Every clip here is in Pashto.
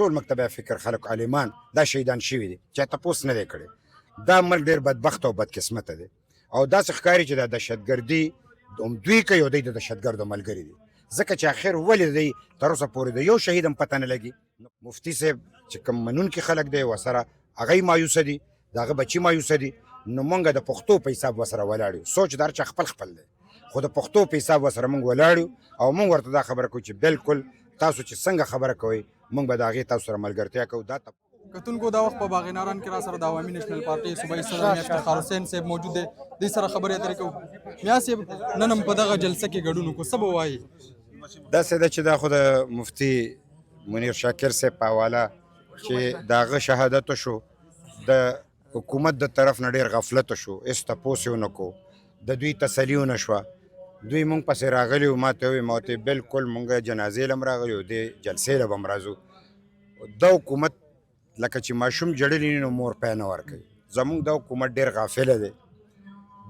ټول مکتبه فکر خلک عالمان دا شهیدان شوي دي چا تپوس نه دی کړی دا مرګ ډېر بدبخت او بدقسمته دی او داسې ښکاري چې دا دهشتګردي هم دوی کوي او دوی د دهشتګردو ملګري دي ځکه چې آخر ولې دی تر اوسه پورې د یو شهید هم پته نه لګي مفتي صاحب چې کوم منونکي خلک دی ورسره هغه مایوسه دي د هغه بچي مایوسه دي نو موږ د پښتو په حساب ورسره ولاړ یو سوچ د هر چا خپل خپل دی خو د پښتو په حساب ورسره موږ ولاړ یو او موږ ورته دا خبره کوو چې بالکل تاسو چې څنګه خبره کوئ موږ به د هغې تاسو سره ملګرتیا کوو دا کتونکو دا وخت په باغناران کې را سره د عوامي نېشنل پارټۍ صوبایي صدر میا افتخار حسین صاحب موجود دی دوی سره خبرې اترې کوو میا صاحب نن هم په دغه جلسه کې ګډون وکړو څه به وایي داسې ده چې دا خو د مفتي منیر شاکر صاحب په حواله چې د هغه شهادت شو د حکومت د طرف نه ډېر غفلت شو هېڅ تپوس یې ونه کړو د دوی تسلي ونه شوه دوی مونږ پسې راغلي وو ما ته وویل ما ورته بالکل مونږ جنازې له هم راغلي وو دې جلسې له به هم راځو دا حکومت لکه چې ماشوم جړلی نو مور پی نه ورکوي زمونږ دا حکومت ډېر غافله دی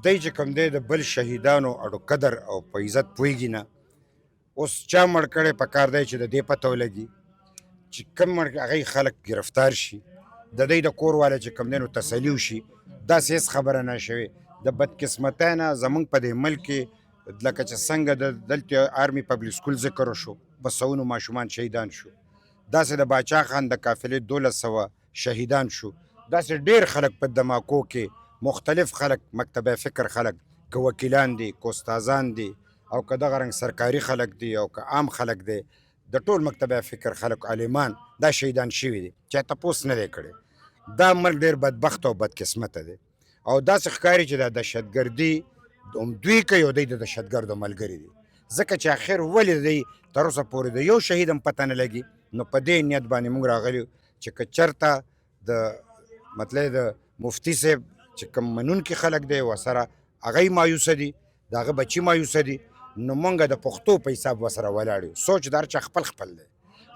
دی چې کوم دی د بل شهیدانو اډو قدر او په عزت پوهېږي نه اوس چا مړ کړی په کار دی چې د دې پته ولګي چې کوم مړ هغوی خلک گرفتار شي د دوی د کور والا چې کوم دی نو تسلي وشي داسې هېڅ خبره نه شوې د بدقسمتۍ نه زمونږ په دې ملک کې لکه چې څنګه د دلته آرمي پبلیک سکول ذکر شو په سوونو ماشومان شهیدان شو داسې د باچا خان د قافلې 1200 شهیدان شو داسې ډېر خلک په دماکو کې مختلف خلک مکتبه فکر خلک که وکیلان دي که استادان دي او که دغه رنګ سرکاري خلک دي او که عام خلک دي د ټول مکتبه فکر خلک عالمان دا شهیدان شوي دي چا تپوس نه دی کړی دا مرګ ډېر بدبخت او بدقسمته دی او داسې ښکاري چې دا دهشتګردي هم دوی کوي او دوی د دهشتګردو ملګري دي ځکه چې آخر ولې دی تر اوسه پورې د یو شهید هم پته نه لګي نو په دې نیت باندې موږ راغلي چې که چېرته د مطلب د مفتي صاحب چې کوم منونکي خلک دی ورسره هغوی مایوسه دي د هغه بچي مایوسه دي نو موږ د پښتو په حساب ورسره ولاړ یو سوچ د هر چا خپل خپل دی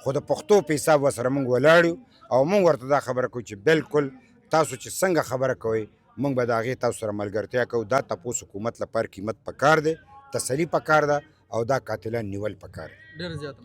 خو د پښتو په حساب ورسره موږ ولاړ یو او موږ ورته دا خبره کوو چې بالکل تاسو چې څنګه خبره کوئ موږ به د هغې تاسو سره ملګرتیا کوو دا تپوس حکومت لپاره قیمت پکار دی تسلي پکار ده او دا قاتلان نیول پکار دی ډېر زیات